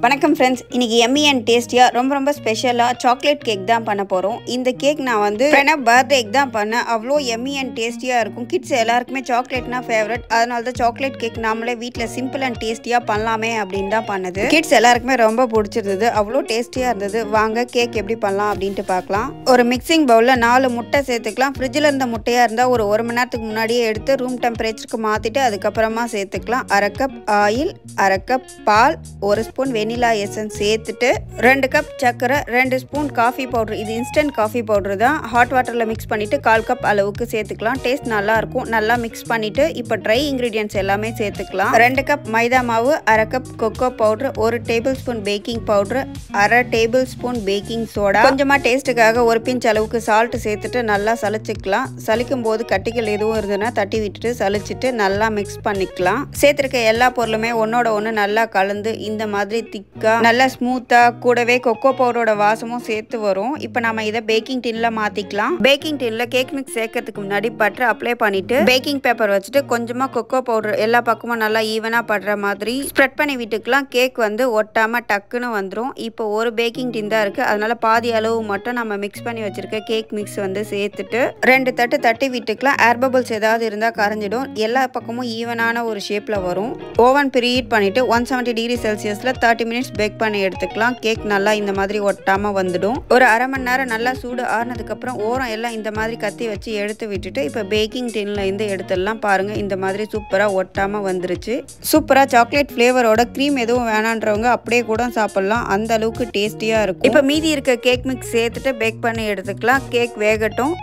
வணக்கம் ஃப்ரெண்ட்ஸ், இன்னைக்கு Emmy and டேஸ்டியாக ரொம்ப ஸ்பெஷலாக சாக்லேட் கேக் தான் பண்ண போகிறோம். இந்த கேக் நான் வந்து பர்த்டேக்கு தான் பண்ணேன். அவ்வளோ எம்மி அண்ட் டேஸ்டியாக இருக்கும். கிட்ஸ் எல்லாருக்குமே சாக்லேட்னா ஃபேவரட். அதனால தான் சாக்லேட் கேக் நாமளே வீட்டில் சிம்பிள் அண்ட் டேஸ்டியாக பண்ணலாமே அப்படின்னு தான் பண்ணது. கிட்ஸ் எல்லாருக்குமே ரொம்ப பிடிச்சிருந்தது. அவ்வளோ டேஸ்டியாக இருந்தது. வாங்க கேக் எப்படி பண்ணலாம் அப்படின்ட்டு பார்க்கலாம். ஒரு மிக்சிங் பவுலில் 4 முட்டை சேர்த்துக்கலாம். ஃப்ரிட்ஜில் இருந்த முட்டையாக இருந்தால் ஒரு 1 மணி நேரத்துக்கு முன்னாடியே எடுத்து ரூம் டெம்பரேச்சருக்கு மாற்றிட்டு அதுக்கப்புறமா சேர்த்துக்கலாம். 1/2 கப் ஆயில், 1/2 கப் பால், 1 ஸ்பூன் வெனிலா எசன்ஸ் சேர்த்துட்டு 2 கப் சர்க்கரை, 2 ஸ்பூன் காஃபி பவுடர். இது இன்ஸ்டன்ட் காஃபி பவுடர் தான். ஹாட் வாட்டரில் மிக்ஸ் பண்ணிவிட்டு 1/4 கப் அளவுக்கு சேர்த்துக்கலாம். டேஸ்ட் நல்லாயிருக்கும். நல்லா மிக்ஸ் பண்ணிவிட்டு இப்போ ட்ரை இன்க்ரீடியன்ட்ஸ் எல்லாமே சேர்த்துக்கலாம். 2 கப் மைதா மாவு, 1/2 cup cocoa powder, 1 table spoon baking powder, 1/2 table spoon baking soda, கொஞ்சமாக டேஸ்ட்டுக்காக 1 பிஞ்ச் அளவுக்கு சால்ட் சேர்த்துட்டு நல்லா சலிச்சுக்கலாம். சலிக்கும் போது கட்டிகள் எதுவும் இருந்ததுன்னா தட்டி விட்டுட்டு சலிச்சுட்டு நல்லா மிக்ஸ் பண்ணிக்கலாம். சேர்த்துருக்க எல்லா பொருளுமே ஒன்னோட ஒன்று நல்லா கலந்து இந்த மாதிரி திக்கா நல்லா ஸ்மூத்தா, கூடவே கொக்கோ பவுடரோட வாசமும் சேர்த்து வரும். இப்போ நம்ம இதை பேக்கிங் டின்ல மாத்திக்கலாம். பேக்கிங் டின்ல கேக் மிக்ஸ் சேர்க்கறதுக்கு முன்னாடி பட்டர் அப்ளை பண்ணிட்டு பேக்கிங் பேப்பர் வச்சுட்டு கொஞ்சமா கொக்கோ பவுடர் எல்லா பக்கமும் நல்லா ஈவனா படுற மாதிரி ஸ்ப்ரெட் பண்ணி விட்டுக்கலாம். கேக் வந்து ஒட்டாம டக்குன்னு வந்துடும். இப்போ ஒரு பேக்கிங் டின் தான் இருக்கு, அதனால பாதி அளவு மட்டும் நம்ம மிக்ஸ் பண்ணி வச்சிருக்க கேக் மிக்ஸ் வந்து சேர்த்துட்டு 2 தட்டு தட்டி விட்டுக்கலாம். ஏர் பபிள்ஸ் ஏதாவது இருந்தா கரைஞ்சிடும். எல்லா பக்கமும் ஈவனான ஒரு ஷேப்ல வரும். ஓவன் ப்ரீஹீட் பண்ணிட்டு 170 டிகிரி செல்சியஸ்ல 30 மினிட்ஸ் பேக் பண்ணி எடுத்துக்கலாம். கேக் நல்லா இந்த மாதிரி ஒட்டாம வந்துடும். ஒரு 1/2 மணி நேரம் நல்லா சூடு ஆறுனதுக்கு அப்புறம் ஓரம் எல்லாம் இந்த மாதிரி கத்தி வச்சு எடுத்து விட்டுட்டு இப்போ பேக்கிங் டின்ல இருந்து எடுத்துடலாம். பாருங்க, இந்த மாதிரி சூப்பரா ஒட்டாம வந்துருச்சு. சூப்பரா சாக்லேட் ஃபிளேவரோட க்ரீம் எதுவும் வேணான்றவங்க அப்படியே கூட சாப்பிடலாம். அந்த அளவுக்கு டேஸ்டியா இருக்கும். இப்போ மீதி இருக்க கேக் மிக்ஸ் சேர்த்துட்டு பேக் பண்ணி எடுத்துக்கலாம். கேக் வேகட்டும்.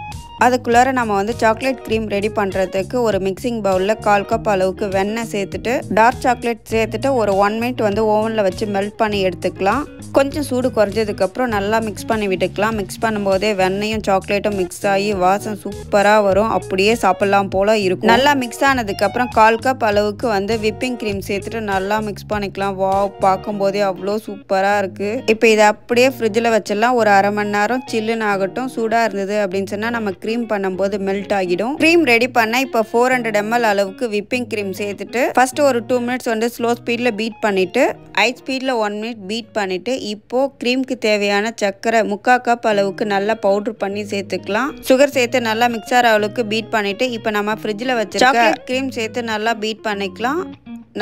அதுக்குள்ளார நம்ம வந்து சாக்லேட் க்ரீம் ரெடி பண்ணுறதுக்கு ஒரு மிக்சிங் பவுலில் 1/4 கப் அளவுக்கு வெண்ணெய் சேர்த்துட்டு டார்க் சாக்லேட் சேர்த்துட்டு ஒரு 1 மினிட் வந்து ஓவனில் வச்சு மெல்ட் பண்ணி எடுத்துக்கலாம். கொஞ்சம் சூடு குறைஞ்சதுக்கப்புறம் நல்லா மிக்ஸ் பண்ணி விட்டுக்கலாம். மிக்ஸ் பண்ணும்போதே வெண்ணையும் சாக்லேட்டும் மிக்ஸ் ஆகி வாசம் சூப்பராக வரும். அப்படியே சாப்பிட்லாம் போல இருக்கும். நல்லா மிக்ஸ் ஆனதுக்கப்புறம் 1/4 கப் அளவுக்கு வந்து விப்பிங் க்ரீம் சேர்த்துட்டு நல்லா மிக்ஸ் பண்ணிக்கலாம். வாவ், பார்க்கும்போதே அவ்வளோ சூப்பராக இருக்குது. இப்போ இதை அப்படியே ஃப்ரிட்ஜில் வச்சிடலாம். ஒரு 1/2 மணி நேரம் சில்லுன்னு ஆகட்டும். சூடாக இருந்தது அப்படின்னு சொன்னால் நம்ம க்ரீம் பண்ணும்போது மெல்ட் ஆகிடும். க்ரீம் ரெடி பண்ண இப்போ 400 ml அளவுக்கு விப்பிங் க்ரீம் சேர்த்துட்டு ஃபர்ஸ்ட் ஒரு 2 மினிட்ஸ் வந்து ஸ்லோ ஸ்பீட்ல பீட் பண்ணிட்டு ஹை ஸ்பீட்ல 1 மினிட் பீட் பண்ணிட்டு இப்போ க்ரீமுக்கு தேவையான சர்க்கரை 3/4 கப் அளவுக்கு நல்லா பவுடர் பண்ணி சேர்த்துக்கலாம். சுகர் சேர்த்து நல்லா மிக்ஸ் ஆகிற அளவுக்கு பீட் பண்ணிட்டு இப்போ நம்ம ஃப்ரிட்ஜில் வச்சு சாக்லேட் க்ரீம் சேர்த்து நல்லா பீட் பண்ணிக்கலாம்.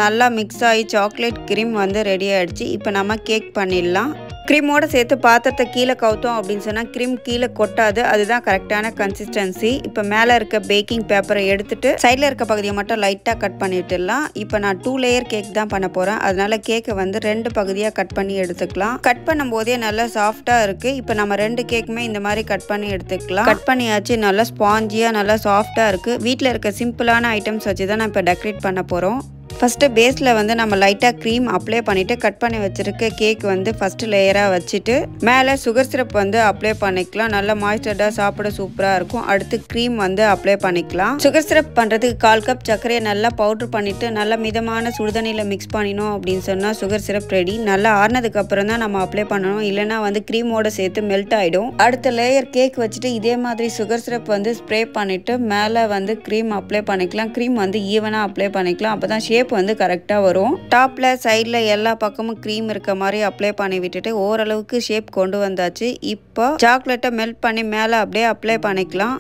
நல்லா மிக்ஸ் ஆகி சாக்லேட் க்ரீம் வந்து ரெடி ஆயிடுச்சு. இப்போ நம்ம கேக் பண்ணிடலாம். க்ரீமோட சேர்த்து பாத்திரத்தை கீழே கவுத்தோம் அப்படின்னு சொன்னால் க்ரீம் கீழே கொட்டாது. அதுதான் கரெக்டான கன்சிஸ்டன்சி. இப்போ மேலே இருக்க பேக்கிங் பேப்பரை எடுத்துட்டு சைடில் இருக்க பகுதியை மட்டும் லைட்டாக கட் பண்ணிட்டுலாம். இப்போ நான் 2 லேயர் கேக் தான் பண்ண போகிறேன். அதனால கேக்கை வந்து 2 பகுதியாக கட் பண்ணி எடுத்துக்கலாம். கட் பண்ணும் போதே நல்லா சாஃப்டாக இருக்குது. இப்போ நம்ம 2 கேக்குமே இந்த மாதிரி கட் பண்ணி எடுத்துக்கலாம். கட் பண்ணியாச்சு. நல்லா ஸ்பாஞ்சியாக நல்லா சாஃப்டாக இருக்குது. வீட்டில் இருக்க சிம்பிளான ஐட்டம்ஸ் வச்சு தான் நான் இப்போ டெக்கரேட் பண்ண போகிறோம். ஃபஸ்ட்டு பேஸில் வந்து நம்ம லைட்டாக க்ரீம் அப்ளை பண்ணிவிட்டு கட் பண்ணி வச்சுருக்க கேக் வந்து ஃபஸ்ட்டு லேயராக வச்சுட்டு மேலே சுகர் சிரப் வந்து அப்ளை பண்ணிக்கலாம். நல்லா மாய்ஸ்டர்டாக சாப்பிட சூப்பராக இருக்கும். அடுத்து க்ரீம் வந்து அப்ளை பண்ணிக்கலாம். சுகர் சிரப் பண்ணுறதுக்கு 1/4 கப் சர்க்கரையை நல்லா பவுட்ரு பண்ணிவிட்டு நல்லா மிதமான சுடுதண்ணியில் மிக்ஸ் பண்ணினோம் அப்படின்னு சொன்னால் சுகர் சிரப் ரெடி. நல்லா ஆறுனதுக்கு அப்புறம் தான் நம்ம அப்ளை பண்ணணும், இல்லைனா வந்து க்ரீமோட சேர்த்து மெல்ட் ஆகிடும். அடுத்த லேயர் கேக் வச்சுட்டு இதே மாதிரி சுகர் சிரப் வந்து ஸ்ப்ரே பண்ணிவிட்டு மேலே வந்து க்ரீம் அப்ளை பண்ணிக்கலாம். க்ரீம் வந்து ஈவனாக அப்ளை பண்ணிக்கலாம். அப்போ தான் ஷேப் வந்து கரெக்டாக வரும். டாப்ல சைடில் எல்லா பக்கமும் க்ரீம் இருக்க மாதிரி அப்ளை பண்ணி விட்டுட்டு ஓரளவுக்கு ஷேப் கொண்டு வந்தாச்சு. இப்போ சாக்லேட்டை மெல்ட் பண்ணி மேலே அப்படியே அப்ளை பண்ணிக்கலாம்.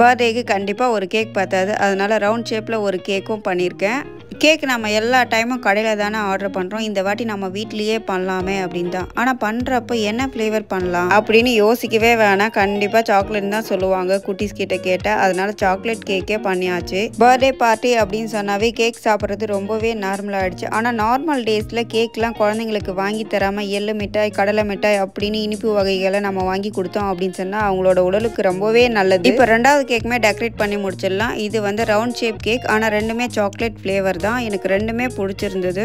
பர்த்டேக்கு கண்டிப்பாக ஒரு கேக் பார்த்தாது, அதனால ரவுண்ட் ஷேப்பில் ஒரு கேக்கும் பண்ணியிருக்கேன். கேக் நம்ம எல்லா டைமும் கடையில் தானே ஆர்டர் பண்ணுறோம். இந்த வாட்டி நம்ம வீட்லேயே பண்ணலாமே அப்படின்னு தான். ஆனால் பண்ணுறப்போ என்ன ஃப்ளேவர் பண்ணலாம் அப்படின்னு யோசிக்கவே வேணாம். கண்டிப்பாக சாக்லேட் தான் சொல்லுவாங்க குட்டீஸ் கிட்ட கேட்டால். அதனால சாக்லேட் கேக்கே பண்ணியாச்சு. பர்த்டே பார்ட்டி அப்படின்னு சொன்னாவே கேக் சாப்பிட்றது ரொம்பவே நார்மலாக ஆயிடுச்சு. ஆனால் நார்மல் டேஸில் கேக்லாம் குழந்தைங்களுக்கு வாங்கி தராமல் எள்ளு மிட்டாய், கடலை மிட்டாய் அப்படின்னு இனிப்பு வகைகளை நம்ம வாங்கி கொடுத்தோம் அப்படின்னு சொன்னால் அவங்களோட உடலுக்கு ரொம்பவே நல்லது. இப்போ 2வது கேக்குமே டெக்கரேட் பண்ணி முடிச்சிடலாம். இது வந்து ரவுண்ட் ஷேப் கேக், ஆனால் 2மே சாக்லேட் ஃப்ளேவர் தான். எனக்கு 2மே பிடிச்சிருந்தது.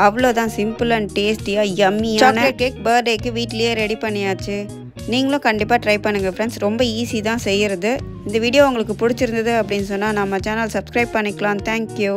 அவ்வளோதான், சிம்பிள் அண்ட் டேஸ்டியாக யம்மியான சாக்லேட் கேக் பர்த்டேக்கு வீட்லேயே ரெடி பண்ணியாச்சு. நீங்களும் கண்டிப்பாக ட்ரை பண்ணுங்கள் ஃப்ரெண்ட்ஸ். ரொம்ப ஈஸி தான் செய்கிறது. இந்த வீடியோ உங்களுக்கு பிடிச்சிருந்தது அப்படின்னு சொன்னால் நம்ம சேனல் சப்ஸ்கிரைப் பண்ணிக்கலாம். தேங்க்யூ.